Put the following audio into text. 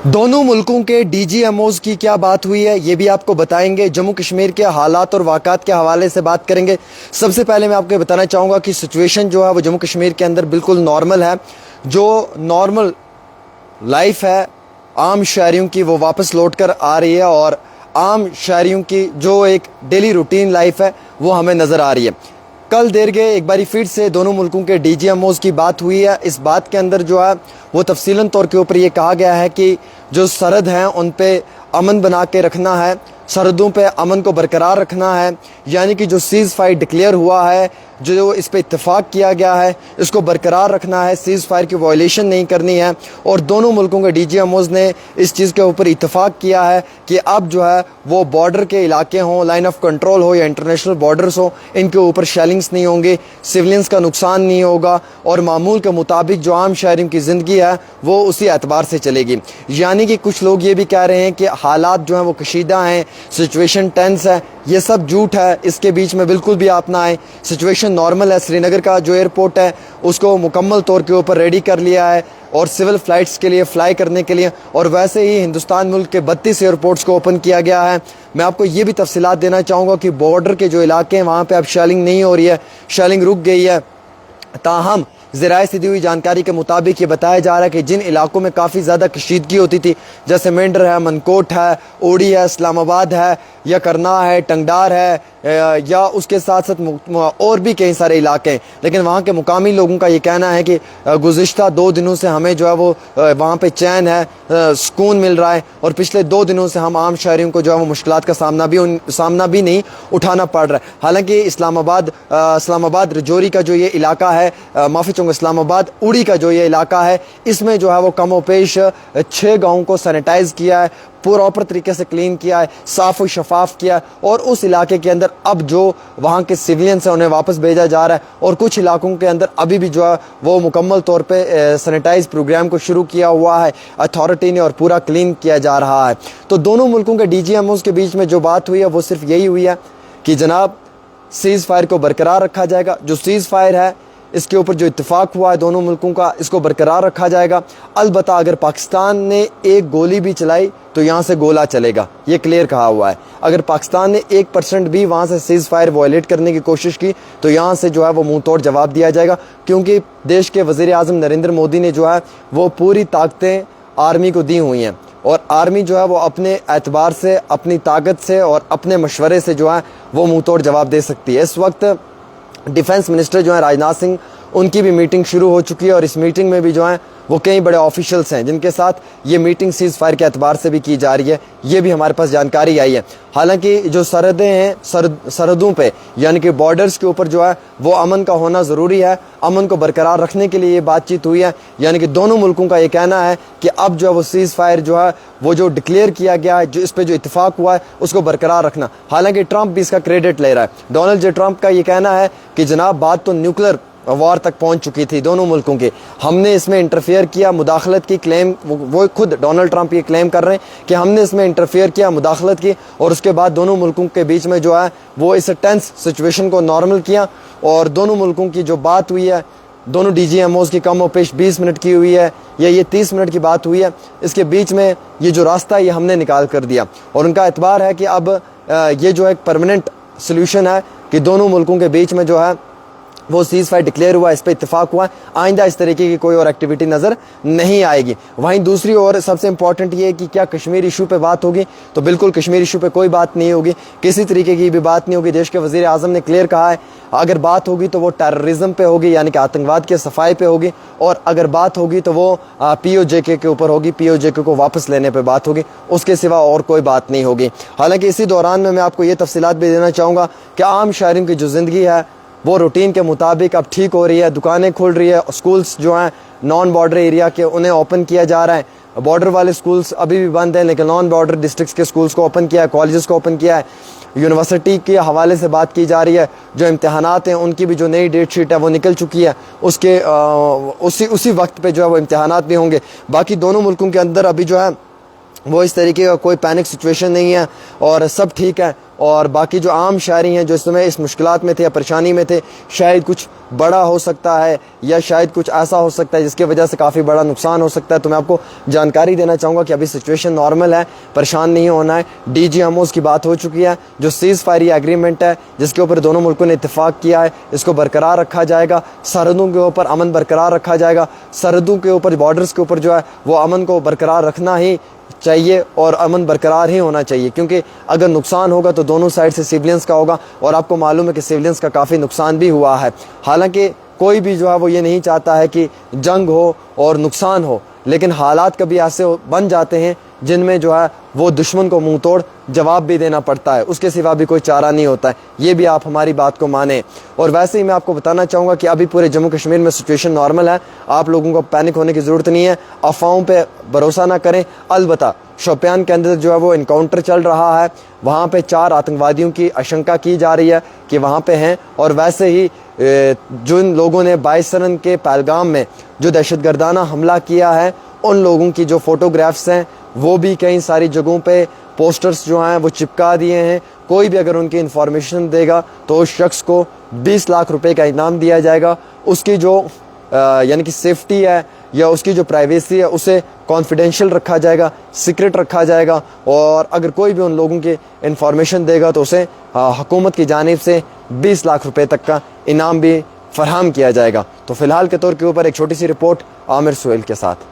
دونوں ملکوں کے ڈی جی ایم اوز کی کیا بات ہوئی ہے یہ بھی آپ کو بتائیں گے. جموں کشمیر کے حالات اور واقعات کے حوالے سے بات کریں گے. سب سے پہلے میں آپ کو بتانا چاہوں گا کہ سچویشن جو ہے وہ جموں کشمیر کے اندر بالکل نارمل ہے. جو نارمل لائف ہے عام شہریوں کی وہ واپس لوٹ کر آ رہی ہے اور عام شہریوں کی جو ایک ڈیلی روٹین لائف ہے وہ ہمیں نظر آ رہی ہے. کل دیر گئے ایک باری پھر سے دونوں ملکوں کے ڈی جی ایم اوز کی بات ہوئی ہے. اس بات کے اندر جو ہے وہ تفصیلاً طور کے اوپر یہ کہا گیا ہے کہ جو سرحد ہیں ان پہ امن بنا کے رکھنا ہے, سرحدوں پہ امن کو برقرار رکھنا ہے, یعنی کہ جو سیز فائر ڈکلیئر ہوا ہے, جو اس پہ اتفاق کیا گیا ہے اس کو برقرار رکھنا ہے, سیز فائر کی وائلیشن نہیں کرنی ہے. اور دونوں ملکوں کے ڈی جی ایم اوز نے اس چیز کے اوپر اتفاق کیا ہے کہ اب جو ہے وہ بارڈر کے علاقے ہوں, لائن آف کنٹرول ہو یا انٹرنیشنل بارڈرز ہوں, ان کے اوپر شیلنگز نہیں ہوں گے, سولینس کا نقصان نہیں ہوگا اور معمول کے مطابق جو عام شہریوں کی زندگی ہے وہ اسی اعتبار سے چلے گی. یعنی کہ کچھ لوگ یہ بھی کہہ رہے ہیں کہ حالات جو ہیں وہ کشیدہ ہیں, سچویشن ٹینس ہے. یہ سب جھوٹ ہے, اس کے بیچ میں بالکل بھی آپ نہ آئیں. سچویشن نارمل ہے. سری نگر کا جو ایئرپورٹ ہے اس کو مکمل طور کے اوپر ریڈی کر لیا ہے اور سول فلائٹس کے لیے فلائی کرنے کے لیے, اور ویسے ہی ہندوستان ملک کے 32 ایئرپورٹس کو اوپن کیا گیا ہے. میں آپ کو یہ بھی تفصیلات دینا چاہوں گا کہ بارڈر کے جو علاقے ہیں وہاں پہ اب شیلنگ نہیں ہو رہی ہے, شیلنگ رک گئی ہے. تاہم ذرائع سے دی ہوئی جانکاری کے مطابق یہ بتایا جا رہا ہے کہ جن علاقوں میں کافی زیادہ کشیدگی ہوتی تھی جیسے مینڈر ہے, منکوٹ ہے, اوڑی ہے, اسلام آباد ہے, یا کرنا ہے, ٹنگڈار ہے, یا اس کے ساتھ ساتھ اور بھی کئی سارے علاقے ہیں, لیکن وہاں کے مقامی لوگوں کا یہ کہنا ہے کہ گزشتہ 2 دنوں سے ہمیں جو ہے وہ وہاں پہ چین ہے, سکون مل رہا ہے, اور پچھلے 2 دنوں سے ہم عام شہریوں کو جو ہے وہ مشکلات کا سامنا بھی نہیں اٹھانا پڑ رہا ہے. حالانکہ اسلام آباد رجوری کا جو یہ علاقہ ہے, معافی چاہوں گا اسلام آباد اوڑی کا جو یہ علاقہ ہے, اس میں جو ہے وہ کم و بیش 6 گاؤں کو سینیٹائز کیا ہے, پراپر طریقے سے کلین کیا ہے, صاف و شفاف کیا ہے, اور اس علاقے کے اندر اب جو وہاں کے سیویلینس ہیں انہیں واپس بھیجا جا رہا ہے, اور کچھ علاقوں کے اندر ابھی بھی جو ہے وہ مکمل طور پہ سینیٹائز پروگرام کو شروع کیا ہوا ہے اتھارٹی نے, اور پورا کلین کیا جا رہا ہے. تو دونوں ملکوں کے ڈی جی ایم اوز کے بیچ میں جو بات ہوئی ہے وہ صرف یہی ہوئی ہے کہ جناب سیز فائر کو برقرار رکھا جائے گا. جو سیز فائر ہے اس کے اوپر جو اتفاق ہوا ہے دونوں ملکوں کا, اس کو برقرار رکھا جائے گا. البتہ اگر پاکستان نے ایک گولی بھی چلائی تو یہاں سے گولہ چلے گا, یہ کلیئر کہا ہوا ہے. اگر پاکستان نے 1% بھی وہاں سے سیز فائر وائلیٹ کرنے کی کوشش کی تو یہاں سے جو ہے وہ منہ توڑ جواب دیا جائے گا, کیونکہ دیش کے وزیر اعظم نریندر مودی نے جو ہے وہ پوری طاقتیں آرمی کو دی ہوئی ہیں, اور آرمی جو ہے وہ اپنے اعتبار سے, اپنی طاقت سے اور اپنے مشورے سے جو ہے وہ منہ توڑ جواب دے سکتی ہے. اس وقت ڈیفنس منسٹر جو ہیں راجناتھ سنگھ, ان کی بھی میٹنگ شروع ہو چکی ہے, اور اس میٹنگ میں بھی جو ہیں وہ کئی بڑے آفیشلز ہیں جن کے ساتھ یہ میٹنگ سیز فائر کے اعتبار سے بھی کی جا رہی ہے. یہ بھی ہمارے پاس جانکاری آئی ہے. حالانکہ جو سرحدیں ہیں, سرحدوں پہ یعنی کہ بارڈرز کے اوپر جو ہے وہ امن کا ہونا ضروری ہے. امن کو برقرار رکھنے کے لیے یہ بات چیت ہوئی ہے. یعنی کہ دونوں ملکوں کا یہ کہنا ہے کہ اب جو ہے وہ سیز فائر جو ہے وہ جو ڈکلیئر کیا گیا ہے, جو اس پہ جو اتفاق ہوا ہے اس کو برقرار رکھنا. حالانکہ ٹرمپ بھی اس کا کریڈٹ لے رہا ہے. ڈونلڈ جے ٹرمپ کا یہ کہنا ہے کہ جناب بات تو نیوکلیر وار تک پہنچ چکی تھی دونوں ملکوں کے, ہم نے اس میں انٹرفیئر کیا, مداخلت کی کلیم, وہ خود ڈونلڈ ٹرمپ یہ کلیم کر رہے ہیں کہ ہم نے اس میں انٹرفیئر کیا, مداخلت کی, اور اس کے بعد دونوں ملکوں کے بیچ میں جو ہے وہ اس ٹینس سچویشن کو نارمل کیا. اور دونوں ملکوں کی جو بات ہوئی ہے, دونوں ڈی جی ایم اوز کی کم و بیش 20 منٹ کی ہوئی ہے یا یہ 30 منٹ کی بات ہوئی ہے, اس کے بیچ میں یہ جو راستہ ہے یہ ہم نے نکال کر دیا, اور ان کا اعتبار ہے کہ اب یہ جو ایک پرماننٹ سلوشن ہے کہ دونوں ملکوں کے بیچ میں جو ہے وہ سیز فائر ڈکلیئر ہوا, اس پہ اتفاق ہوا, آئندہ اس طریقے کی کوئی اور ایکٹیویٹی نظر نہیں آئے گی. وہیں دوسری اور سب سے امپورٹنٹ یہ ہے کہ کیا کشمیر ایشو پہ بات ہوگی, تو بالکل کشمیر ایشو پہ کوئی بات نہیں ہوگی, کسی طریقے کی بھی بات نہیں ہوگی. دیش کے وزیر اعظم نے کلیئر کہا ہے اگر بات ہوگی تو وہ ٹیررزم پہ ہوگی, یعنی کہ آتنکواد کے صفائی پہ ہوگی, اور اگر بات ہوگی تو وہ پی او جے کے اوپر ہوگی, پی او جے کے کو واپس لینے پہ بات ہوگی, اس کے سوا اور کوئی بات نہیں ہوگی. حالانکہ اسی دوران میں آپ کو یہ تفصیلات بھی دینا چاہوں گا کہ عام شہریوں کی جو زندگی ہے وہ روٹین کے مطابق اب ٹھیک ہو رہی ہے. دکانیں کھل رہی ہے, اسکولز جو ہیں نان بارڈر ایریا کے انہیں اوپن کیا جا رہا ہے. بارڈر والے اسکولز ابھی بھی بند ہیں, لیکن نان بارڈر ڈسٹرکٹس کے اسکولز کو اوپن کیا ہے, کالجز کو اوپن کیا ہے. یونیورسٹی کے حوالے سے بات کی جا رہی ہے, جو امتحانات ہیں ان کی بھی جو نئی ڈیٹ شیٹ ہے وہ نکل چکی ہے, اس کے اسی وقت پہ جو ہے وہ امتحانات بھی ہوں گے. باقی دونوں ملکوں کے اندر ابھی جو ہے وہ اس طریقے کا کوئی پینک سچویشن نہیں ہے اور سب ٹھیک ہے. اور باقی جو عام شہری ہیں جو اس سمے اس مشکلات میں تھے یا پریشانی میں تھے, شاید کچھ بڑا ہو سکتا ہے یا شاید کچھ ایسا ہو سکتا ہے جس کی وجہ سے کافی بڑا نقصان ہو سکتا ہے. تو میں آپ کو جانکاری دینا چاہوں گا کہ ابھی سچویشن نارمل ہے, پریشان نہیں ہونا ہے. ڈی جی ایموز کی بات ہو چکی ہے. جو سیز فائر ایگریمنٹ ہے جس کے اوپر دونوں ملکوں نے اتفاق کیا ہے, اس کو برقرار رکھا جائے گا. سرحدوں کے اوپر امن برقرار رکھا جائے گا. سرحدوں کے اوپر, بارڈرز کے اوپر جو ہے وہ امن کو برقرار رکھنا ہی چاہیے اور امن برقرار ہی ہونا چاہیے, کیونکہ اگر نقصان ہوگا تو دونوں سائڈ سے سیولینز کا ہوگا, اور آپ کو معلوم ہے کہ سیولینز کا کافی نقصان بھی ہوا ہے. حالانکہ کوئی بھی جو ہے وہ یہ نہیں چاہتا ہے کہ جنگ ہو اور نقصان ہو, لیکن حالات کبھی ایسے بن جاتے ہیں جن میں جو ہے وہ دشمن کو منہ توڑ جواب بھی دینا پڑتا ہے, اس کے سوا بھی کوئی چارہ نہیں ہوتا ہے. یہ بھی آپ ہماری بات کو مانیں. اور ویسے ہی میں آپ کو بتانا چاہوں گا کہ ابھی پورے جموں کشمیر میں سچویشن نارمل ہے, آپ لوگوں کو پینک ہونے کی ضرورت نہیں ہے, افواہوں پہ بھروسہ نہ کریں. البتہ شوپیان کے اندر جو ہے وہ انکاؤنٹر چل رہا ہے, وہاں پہ 4 آتنکوادیوں کی آشنکا کی جا رہی ہے کہ وہاں پہ ہیں. اور ویسے ہی جن لوگوں نے 22 سرن کے پہلگام میں جو دہشت گردانہ حملہ کیا ہے, ان لوگوں کی جو فوٹوگرافس ہیں وہ بھی کئی ساری جگہوں پہ پوسٹرز جو ہیں وہ چپکا دیے ہیں. کوئی بھی اگر ان کی انفارمیشن دے گا تو اس شخص کو 20 لاکھ روپے کا انعام دیا جائے گا. اس کی جو یعنی کہ سیفٹی ہے یا اس کی جو پرائیویسی ہے اسے کانفیڈینشیل رکھا جائے گا, سیکرٹ رکھا جائے گا. اور اگر کوئی بھی ان لوگوں کی انفارمیشن دے گا تو اسے حکومت کی جانب سے 20 لاکھ روپے تک کا انعام بھی فراہم کیا جائے گا. تو فی الحال کے طور کے اوپر ایک چھوٹی سی رپورٹ عامر سہیل کے ساتھ.